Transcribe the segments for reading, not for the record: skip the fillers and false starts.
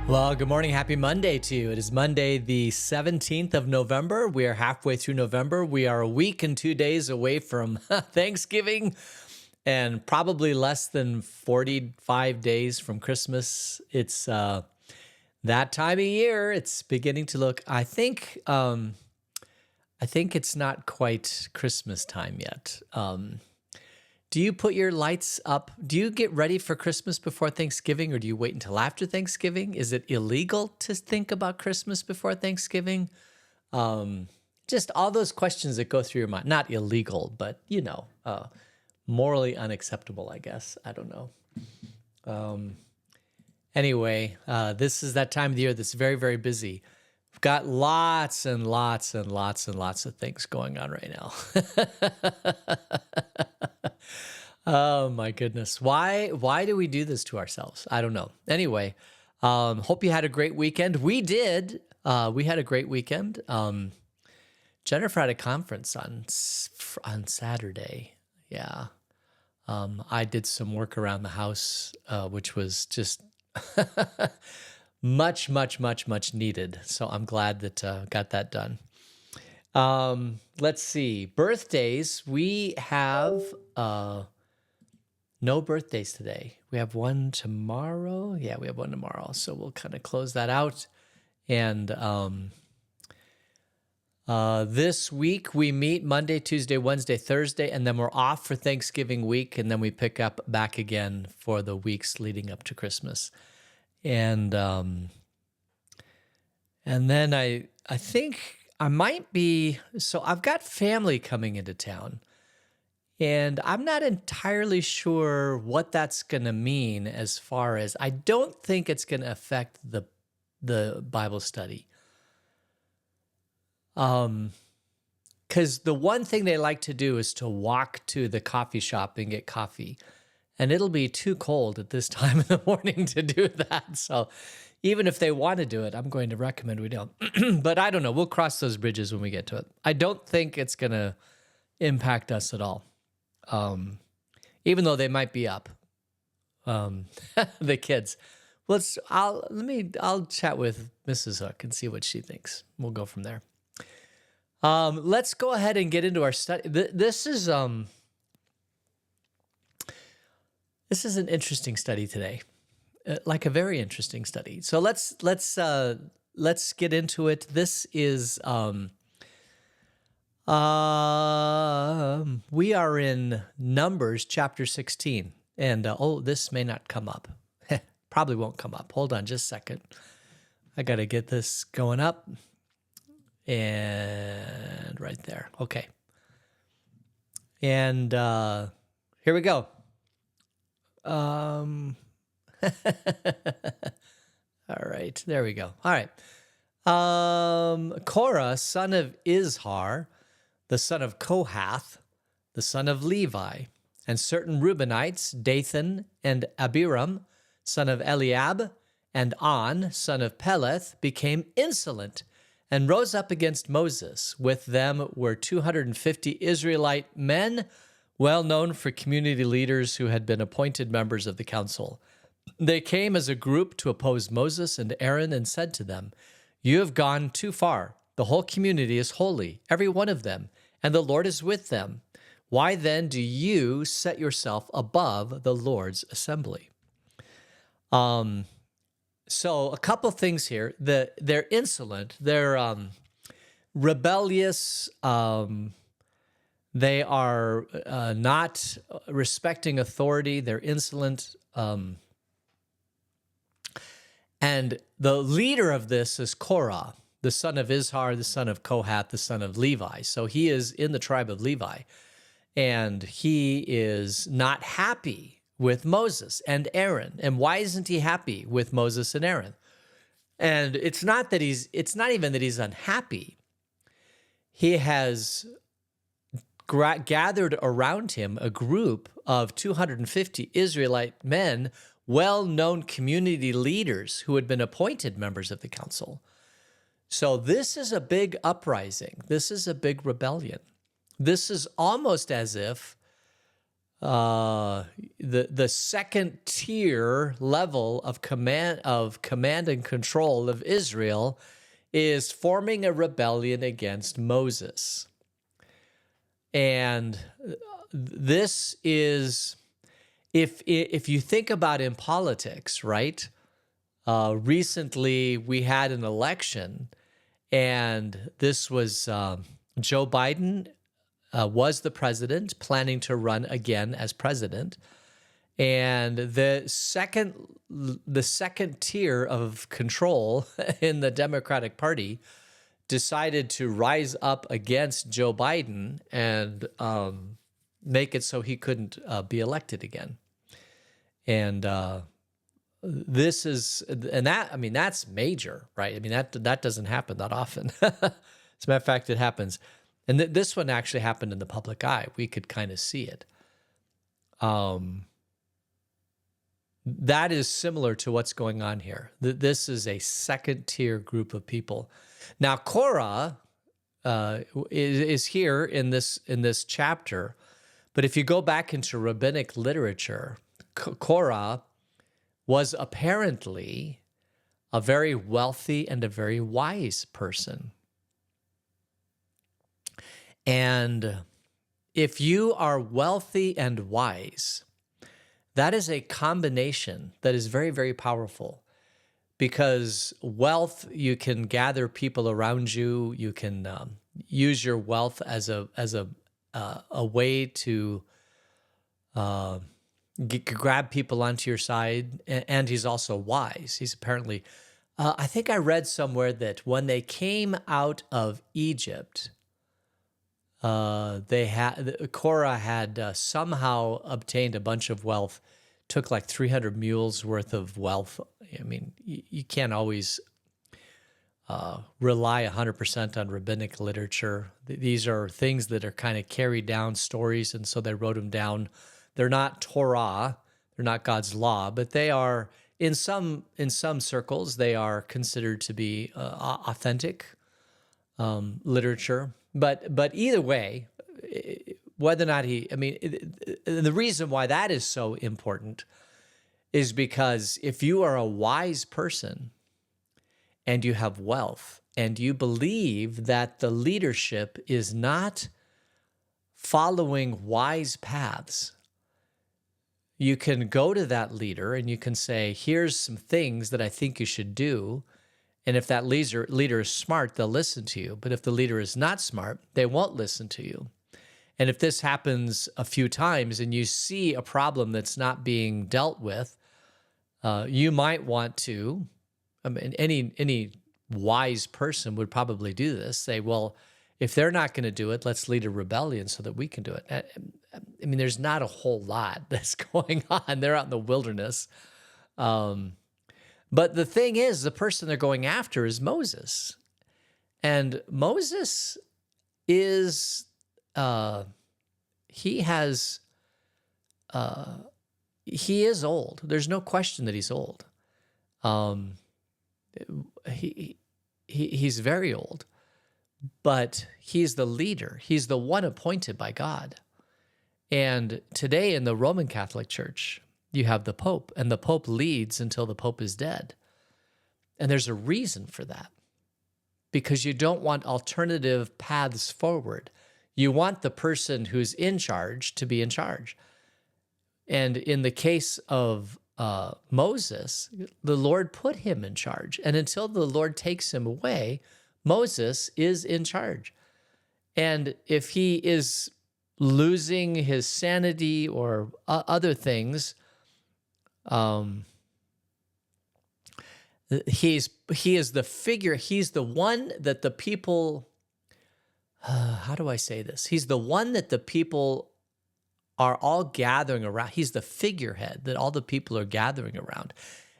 Well, good morning. Happy Monday to you. It is Monday, the 17th of November. We are halfway through November. We are a week and 2 days away from Thanksgiving and probably less than 45 days from Christmas. It's that time of year. It's beginning to look, I think it's not quite Christmas time yet. Do you put your lights up? Do you get ready for Christmas before Thanksgiving, or do you wait until after Thanksgiving? Is it illegal to think about Christmas before Thanksgiving? Just all those questions that go through your mind. Not illegal, but, morally unacceptable, I guess. I don't know. Anyway, this is that time of the year that's very, very busy. We've got lots and lots and lots and lots of things going on right now. Oh my goodness. Why do we do this to ourselves? I don't know. Anyway, hope you had a great weekend. We did. We had a great weekend. Jennifer had a conference on Saturday. Yeah. I did some work around the house, which was just much, much, much, much needed. So I'm glad that got that done. Let's see. Birthdays. We have no birthdays today. We have one tomorrow. Yeah, we have one tomorrow. So we'll kind of close that out. And this week we meet Monday, Tuesday, Wednesday, Thursday, and then we're off for Thanksgiving week, and then we pick up back again for the weeks leading up to Christmas. And then I think I might be, so I've got family coming into town, and I'm not entirely sure what that's going to mean as far as, I don't think it's going to affect the Bible study. Because the one thing they like to do is to walk to the coffee shop and get coffee. And it'll be too cold at this time in the morning to do that. So even if they want to do it, I'm going to recommend we don't. But I don't know. We'll cross those bridges when we get to it. I don't think it's going to impact us at all. Even though they might be up. The kids. I'll chat with Mrs. Hook and see what she thinks. We'll go from there. Let's go ahead and get into our study. This is an interesting study today, like a very interesting study. So let's get into it. This is we are in Numbers chapter 16, and this may not come up. Probably won't come up. Hold on just a second. I got to get this going up. And right there. Okay. And here we go. All right. There we go. All right. Korah, son of Izhar, the son of Kohath, the son of Levi, and certain Reubenites, Dathan and Abiram, son of Eliab, and On, son of Peleth, became insolent and rose up against Moses. With them were 250 Israelite men, well known for community leaders who had been appointed members of the council. They came as a group to oppose Moses and Aaron and said to them, "You have gone too far. The whole community is holy, every one of them, and the Lord is with them. Why then do you set yourself above the Lord's assembly?" So a couple things here. They're insolent. They're rebellious. They are not respecting authority. They're insolent. And the leader of this is Korah, the son of Izhar, the son of Kohath, the son of Levi. So he is in the tribe of Levi. And he is not happy with Moses and Aaron. And why isn't he happy with Moses and Aaron? And it's not even that he's unhappy. He has gathered around him a group of 250 Israelite men, well-known community leaders who had been appointed members of the council. So this is a big uprising. This is a big rebellion. This is almost as if the second tier level of command and control of Israel is forming a rebellion against Moses. And this is, if you think about in politics, right? Recently we had an election, and this was Joe Biden was the president, planning to run again as president. And the second tier of control in the Democratic Party decided to rise up against Joe Biden and make it so he couldn't be elected again. And this is, and that, I mean, that's major, right? I mean, that doesn't happen that often. As a matter of fact, it happens. And this one actually happened in the public eye. We could kind of see it. That is similar to what's going on here. This is a second tier group of people. Now, Korah is here in this chapter, but if you go back into rabbinic literature, Korah was apparently a very wealthy and a very wise person. And if you are wealthy and wise, that is a combination that is very, very powerful, because wealth, you can gather people around you. You can use your wealth as a way to grab people onto your side. And he's also wise. He's apparently, I think I read somewhere that when they came out of Egypt, Korah had somehow obtained a bunch of wealth, took like 300 mules worth of wealth. I mean, you can't always rely 100% on rabbinic literature. These are things that are kind of carried down stories, and so they wrote them down. They're not Torah, they're not God's law, but they are, in some circles, they are considered to be authentic literature. But either way, whether or not the reason why that is so important is because if you are a wise person and you have wealth and you believe that the leadership is not following wise paths, you can go to that leader and you can say, here's some things that I think you should do. And if that leader is smart, they'll listen to you. But if the leader is not smart, they won't listen to you. And if this happens a few times and you see a problem that's not being dealt with, you might want to, I mean, any wise person would probably do this, say, well, if they're not going to do it, let's lead a rebellion so that we can do it. I mean, there's not a whole lot that's going on. They're out in the wilderness. But the thing is, the person they're going after is Moses. And Moses is, he is old. There's no question that he's old. He's very old, but he's the leader. He's the one appointed by God. And today in the Roman Catholic Church, you have the Pope, and the Pope leads until the Pope is dead. And there's a reason for that, because you don't want alternative paths forward. You want the person who's in charge to be in charge. And in the case of Moses, the Lord put him in charge. And until the Lord takes him away, Moses is in charge. And if he is losing his sanity or other things, he is the figure. He's the one that the people, how do I say this? He's the one that the people are all gathering around. He's the figurehead that all the people are gathering around.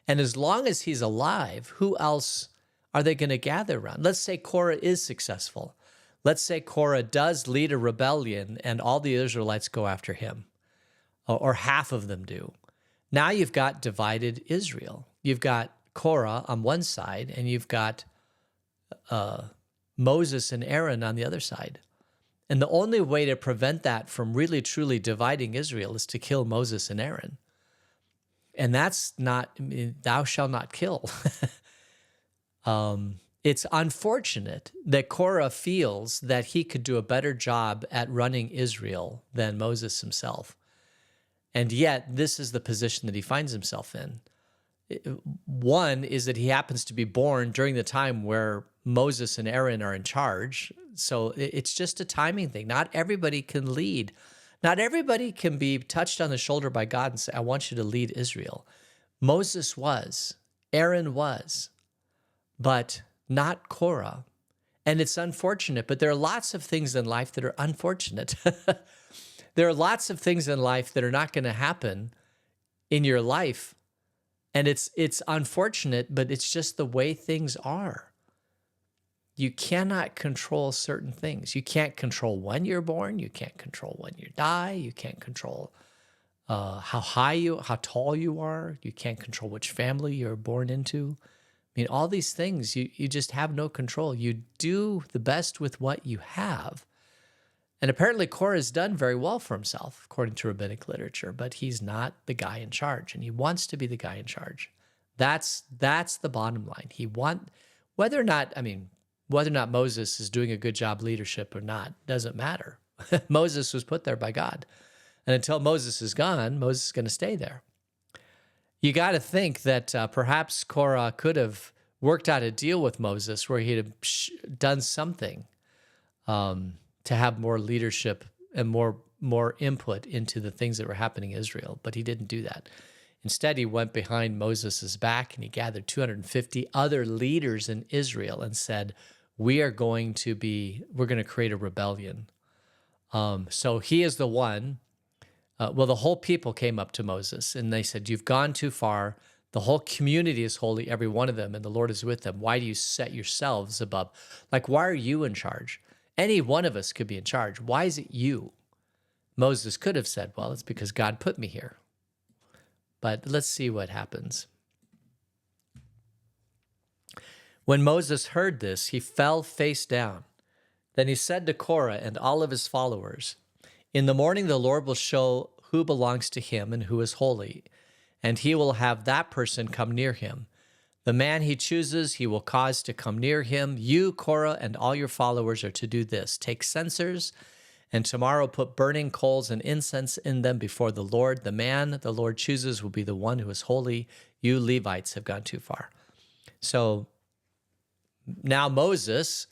And as long as he's alive, who else are they going to gather around? Let's say Korah is successful. Let's say Korah does lead a rebellion and all the Israelites go after him, or half of them do. Now you've got divided Israel. You've got Korah on one side, and you've got Moses and Aaron on the other side. And the only way to prevent that from really truly dividing Israel is to kill Moses and Aaron. And that's not, I mean, thou shalt not kill. It's unfortunate that Korah feels that he could do a better job at running Israel than Moses himself. And yet, this is the position that he finds himself in. One is that he happens to be born during the time where Moses and Aaron are in charge. So it's just a timing thing. Not everybody can lead. Not everybody can be touched on the shoulder by God and say, I want you to lead Israel. Moses was, Aaron was, but not Korah. And it's unfortunate, but there are lots of things in life that are unfortunate. There are lots of things in life that are not going to happen in your life. And it's unfortunate, but it's just the way things are. You cannot control certain things. You can't control when you're born. You can't control when you die. You can't control how tall you are. You can't control which family you're born into. I mean, all these things, you just have no control. You do the best with what you have. And apparently Korah has done very well for himself, according to rabbinic literature, but he's not the guy in charge, and he wants to be the guy in charge. That's the bottom line. Whether or not Moses is doing a good job leadership or not, doesn't matter. Moses was put there by God. And until Moses is gone, Moses is going to stay there. You got to think that perhaps Korah could have worked out a deal with Moses where he'd have done something to have more leadership and more input into the things that were happening in Israel, but he didn't do that. Instead, he went behind Moses' back and he gathered 250 other leaders in Israel and said, we're going to create a rebellion. So he is the one. The whole people came up to Moses and they said, you've gone too far. The whole community is holy, every one of them, and the Lord is with them. Why do you set yourselves above? Like, why are you in charge? Any one of us could be in charge. Why is it you? Moses could have said, well, it's because God put me here. But let's see what happens. When Moses heard this, he fell face down. Then he said to Korah and all of his followers, in the morning the Lord will show who belongs to him and who is holy, and he will have that person come near him. The man he chooses, he will cause to come near him. You, Korah, and all your followers are to do this. Take censers, and tomorrow put burning coals and incense in them before the Lord. The man the Lord chooses will be the one who is holy. You Levites have gone too far. So now Moses,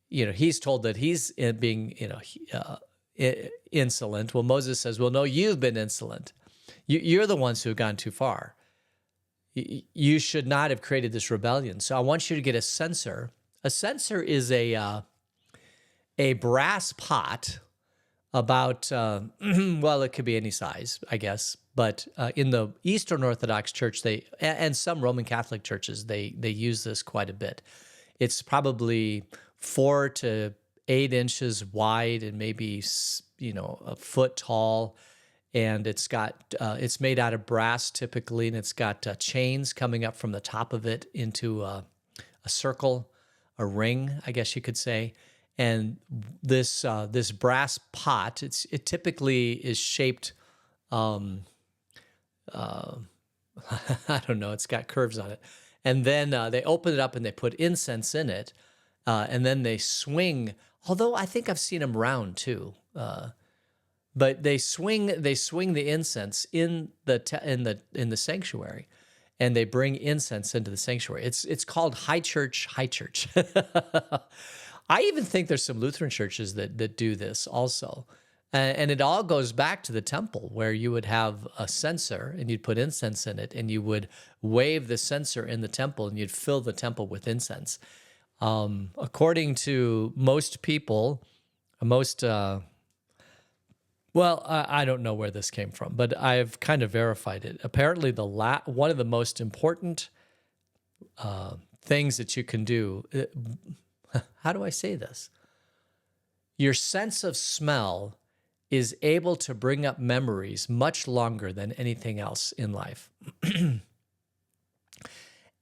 he's told that he's being, insolent. Well, Moses says, well, no, you've been insolent. You're the ones who have gone too far. You should not have created this rebellion. So I want you to get a censer. A censer is a brass pot about, it could be any size, I guess. But in the Eastern Orthodox Church, and some Roman Catholic churches, they use this quite a bit. It's probably 4 to 8 inches wide and maybe, a foot tall. And it's made out of brass typically, and it's got chains coming up from the top of it into a circle, a ring, I guess you could say. And this brass pot, it typically is shaped, I don't know, it's got curves on it. And then they open it up and they put incense in it, and then they swing. Although I think I've seen them round too. But they swing the incense in the sanctuary, and they bring incense into the sanctuary. It's called high church. I even think there's some Lutheran churches that do this also, and it all goes back to the temple where you would have a censer and you'd put incense in it, and you would wave the censer in the temple, and you'd fill the temple with incense. According to most people, I don't know where this came from, but I've kind of verified it. Apparently, one of the most important things that you can do, how do I say this? Your sense of smell is able to bring up memories much longer than anything else in life.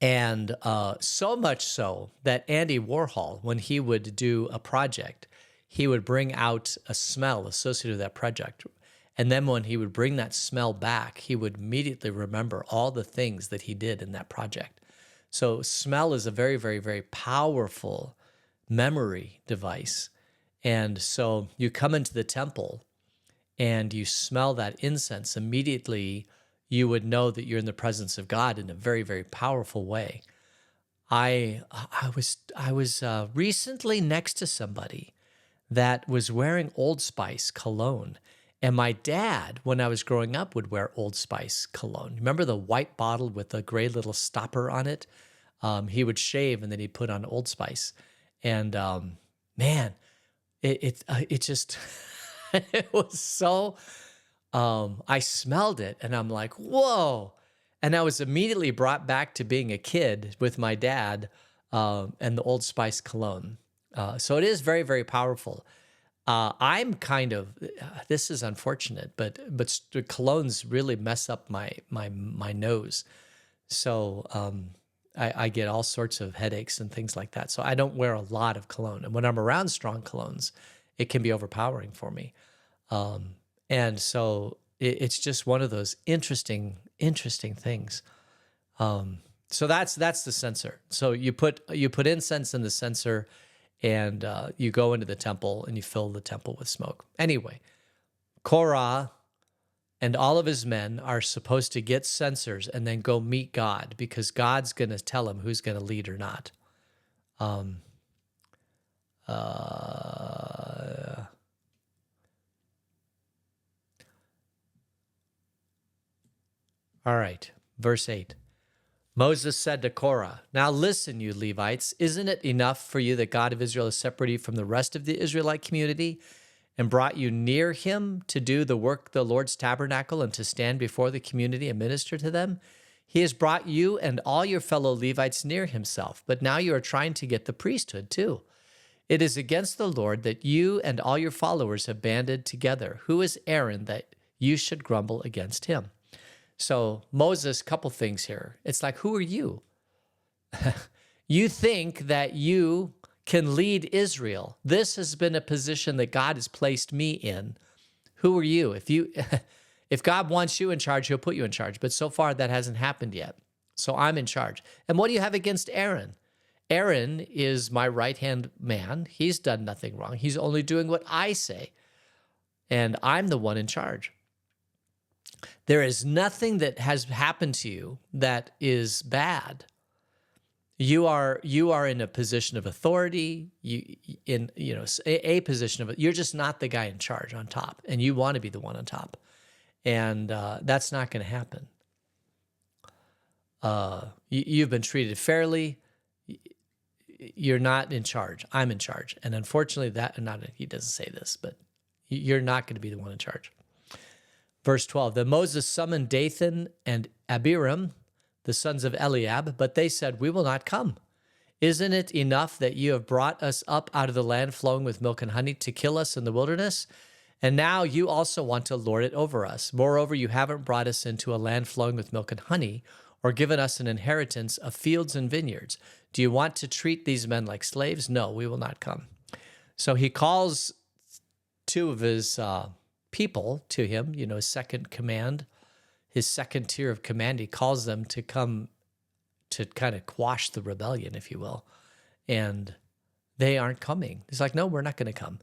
And so much so that Andy Warhol, when he would do a project, he would bring out a smell associated with that project. And then when he would bring that smell back, he would immediately remember all the things that he did in that project. So smell is a very, very, very powerful memory device. And so you come into the temple and you smell that incense, immediately you would know that you're in the presence of God in a very, very powerful way. I was recently next to somebody that was wearing Old Spice cologne. And my dad, when I was growing up, would wear Old Spice cologne. Remember the white bottle with the gray little stopper on it? He would shave and then he'd put on Old Spice. And man, it just, it was so, I smelled it and I'm like, whoa. And I was immediately brought back to being a kid with my dad and the Old Spice cologne. So it is very, very powerful. I'm kind of, this is unfortunate, but the colognes really mess up my nose. So I get all sorts of headaches and things like that. So I don't wear a lot of cologne. And when I'm around strong colognes, it can be overpowering for me. And so it's just one of those interesting things. So that's the censer. So you put incense in the censer, and you go into the temple and you fill the temple with smoke. Anyway, Korah and all of his men are supposed to get censers and then go meet God, because God's going to tell him who's going to lead or not. All right, verse 8. Moses said to Korah, "Now listen, you Levites, isn't it enough for you that God of Israel has separated you from the rest of the Israelite community and brought you near him to do the work of the Lord's tabernacle and to stand before the community and minister to them? He has brought you and all your fellow Levites near himself, but now you are trying to get the priesthood too. It is against the Lord that you and all your followers have banded together. Who is Aaron that you should grumble against him?" So Moses, couple things here. It's like, who are you? You think that you can lead Israel. This has been a position that God has placed me in. Who are you? If God wants you in charge, he'll put you in charge. But so far that hasn't happened yet. So I'm in charge. And what do you have against Aaron? Aaron is my right-hand man. He's done nothing wrong. He's only doing what I say. And I'm the one in charge. There is nothing that has happened to you that is bad. You are in a position of authority. A position of it. You're just not the guy in charge on top, and you want to be the one on top, and that's not going to happen. You've been treated fairly. You're not in charge. I'm in charge, and unfortunately, he doesn't say this, but you're not going to be the one in charge. Verse 12, then Moses summoned Dathan and Abiram, the sons of Eliab, but they said, "We will not come. Isn't it enough that you have brought us up out of the land flowing with milk and honey to kill us in the wilderness? And now you also want to lord it over us. Moreover, you haven't brought us into a land flowing with milk and honey, or given us an inheritance of fields and vineyards. Do you want to treat these men like slaves? No, we will not come." So he calls two of his people to him, his second command, his second tier of command. He calls them to come to kind of quash the rebellion, if you will. And they aren't coming. He's like, no, we're not going to come.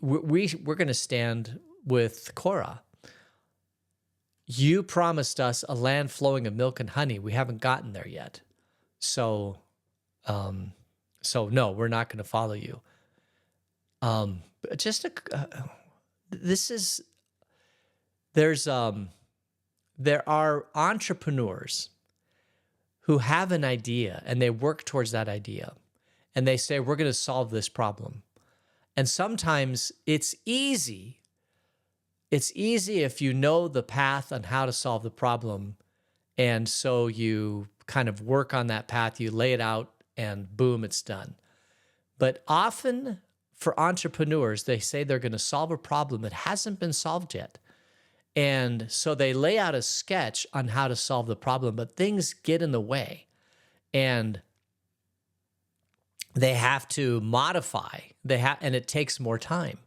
We're going to stand with Korah. You promised us a land flowing of milk and honey. We haven't gotten there yet. So no, we're not going to follow you. There are entrepreneurs who have an idea and they work towards that idea and they say, we're going to solve this problem. And sometimes it's easy. It's easy if you know the path on how to solve the problem. And so you kind of work on that path, you lay it out, and boom, it's done. But often for entrepreneurs, they say they're going to solve a problem that hasn't been solved yet. And so they lay out a sketch on how to solve the problem, but things get in the way. And they have to modify. And it takes more time.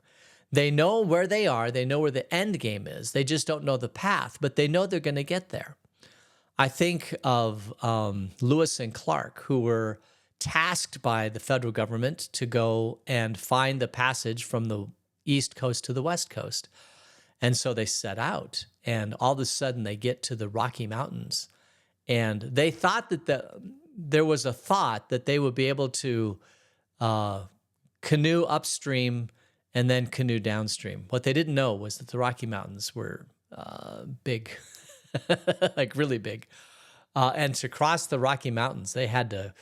They know where they are. They know where the end game is. They just don't know the path, but they know they're going to get there. I think of Lewis and Clark, who were tasked by the federal government to go and find the passage from the East Coast to the West Coast. And so they set out, and all of a sudden they get to the Rocky Mountains. And they thought that there was a thought that they would be able to canoe upstream and then canoe downstream. What they didn't know was that the Rocky Mountains were big, like really big. And to cross the Rocky Mountains, they had to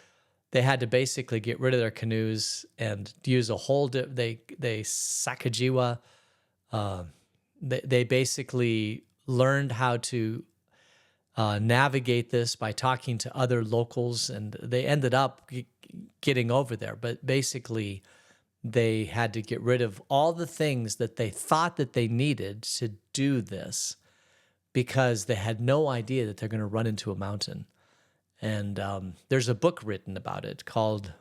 basically get rid of their canoes and use a whole they Sacagawea. They basically learned how to navigate this by talking to other locals, and they ended up getting over there. But basically, they had to get rid of all the things that they thought that they needed to do this, because they had no idea that they're going to run into a mountain. And there's a book written about it called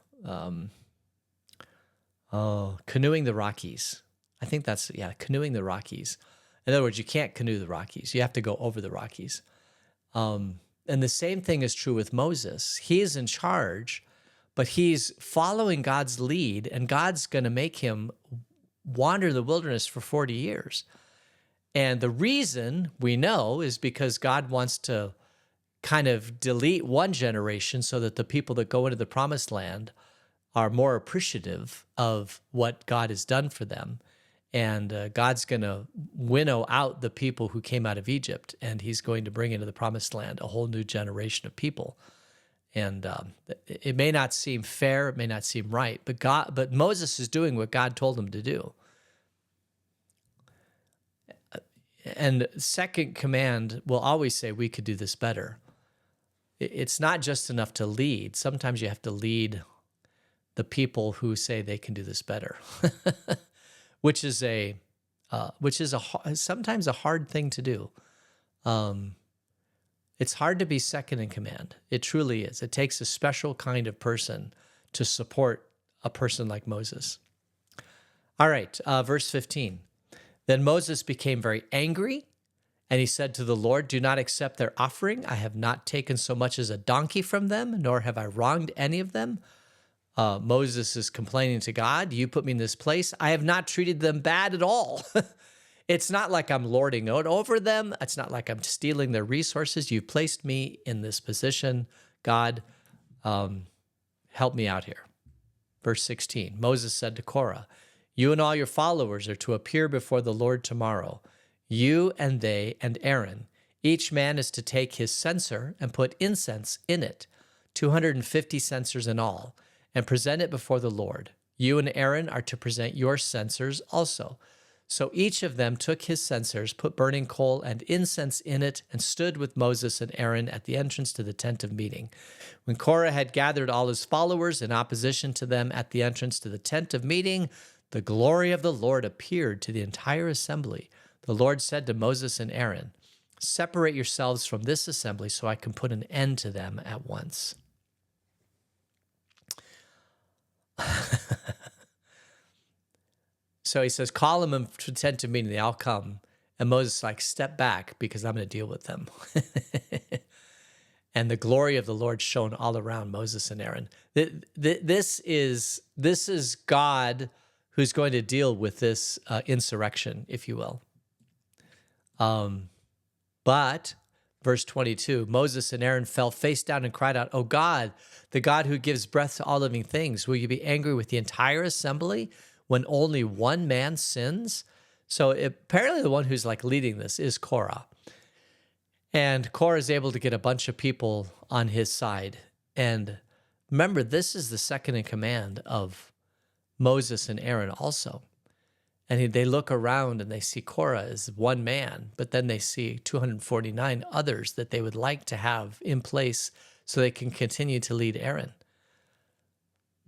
Canoeing the Rockies. I think that's, Canoeing the Rockies. In other words, you can't canoe the Rockies. You have to go over the Rockies. And the same thing is true with Moses. He is in charge, but he's following God's lead, and God's going to make him wander the wilderness for 40 years. And the reason we know is because God wants to kind of delete one generation so that the people that go into the promised land are more appreciative of what God has done for them. And God's going to winnow out the people who came out of Egypt, and he's going to bring into the promised land a whole new generation of people. And it may not seem fair, it may not seem right, but Moses is doing what God told him to do. And second command will always say, we could do this better. It's not just enough to lead. Sometimes you have to lead the people who say they can do this better, which is sometimes a hard thing to do. It's hard to be second in command. It truly is. It takes a special kind of person to support a person like Moses. All right, verse 15. Then Moses became very angry, and he said to the Lord, "Do not accept their offering. I have not taken so much as a donkey from them, nor have I wronged any of them." Moses is complaining to God, "You put me in this place. I have not treated them bad at all." It's not like I'm lording it over them. It's not like I'm stealing their resources. You've placed me in this position. God, help me out here. Verse 16, Moses said to Korah, "You and all your followers are to appear before the Lord tomorrow. You and they and Aaron. Each man is to take his censer and put incense in it, 250 censers in all, and present it before the Lord. You and Aaron are to present your censers also." So each of them took his censers, put burning coal and incense in it, and stood with Moses and Aaron at the entrance to the tent of meeting. When Korah had gathered all his followers in opposition to them at the entrance to the tent of meeting, the glory of the Lord appeared to the entire assembly. The Lord said to Moses and Aaron, "Separate yourselves from this assembly so I can put an end to them at once." So he says, call them to tent to meeting. They all come. And Moses is like, step back because I'm going to deal with them. And the glory of the Lord shone all around Moses and Aaron. This is God who's going to deal with this insurrection, if you will. But, verse 22, Moses and Aaron fell face down and cried out, "O God, the God who gives breath to all living things, will you be angry with the entire assembly when only one man sins?" So apparently the one who's like leading this is Korah. And Korah is able to get a bunch of people on his side. And remember, this is the second in command of Moses and Aaron also. And they look around and they see Korah as one man, but then they see 249 others that they would like to have in place so they can continue to lead Aaron.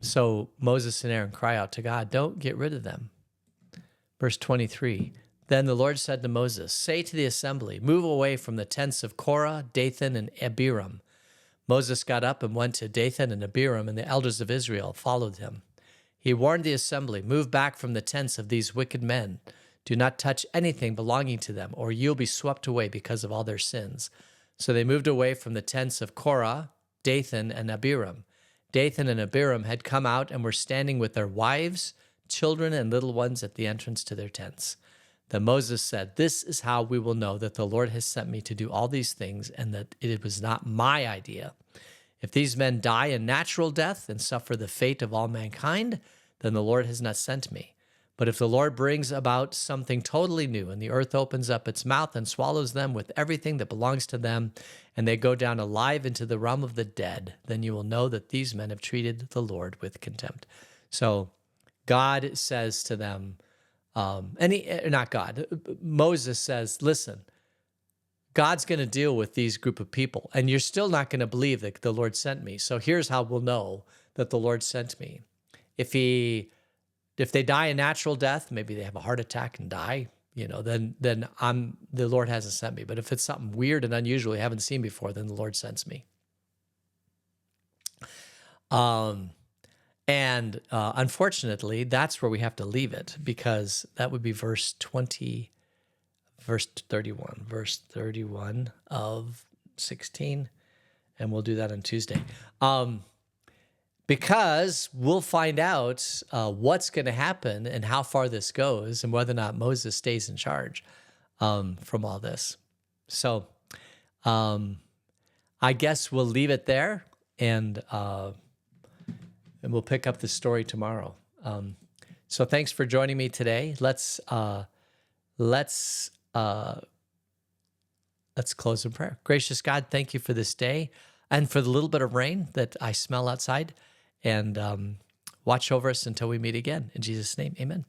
So Moses and Aaron cry out to God, "Don't get rid of them." Verse 23, then the Lord said to Moses, "Say to the assembly, move away from the tents of Korah, Dathan, and Abiram." Moses got up and went to Dathan and Abiram, and the elders of Israel followed him. He warned the assembly, "Move back from the tents of these wicked men. Do not touch anything belonging to them, or you'll be swept away because of all their sins." So they moved away from the tents of Korah, Dathan, and Abiram. Dathan and Abiram had come out and were standing with their wives, children, and little ones at the entrance to their tents. Then Moses said, "This is how we will know that the Lord has sent me to do all these things, and that it was not my idea. If these men die a natural death and suffer the fate of all mankind, then the Lord has not sent me. But if the Lord brings about something totally new, and the earth opens up its mouth and swallows them with everything that belongs to them, and they go down alive into the realm of the dead, then you will know that these men have treated the Lord with contempt." So God says to them, Moses says, listen, God's going to deal with these group of people, and you're still not going to believe that the Lord sent me. So here's how we'll know that the Lord sent me. If they die a natural death, maybe they have a heart attack and die, then the Lord hasn't sent me. But if it's something weird and unusual we haven't seen before, then the Lord sends me. Unfortunately, that's where we have to leave it, because that would be verse 31 of 16, and we'll do that on Tuesday. Because we'll find out what's going to happen and how far this goes, and whether or not Moses stays in charge from all this. So I guess we'll leave it there, and we'll pick up the story tomorrow. So thanks for joining me today. Let's close in prayer. Gracious God, thank you for this day and for the little bit of rain that I smell outside. And watch over us until we meet again. In Jesus' name, amen.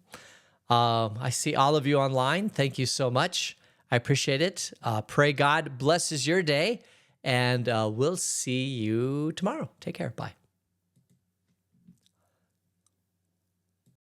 I see all of you online. Thank you so much. I appreciate it. Pray God blesses your day, and we'll see you tomorrow. Take care. Bye.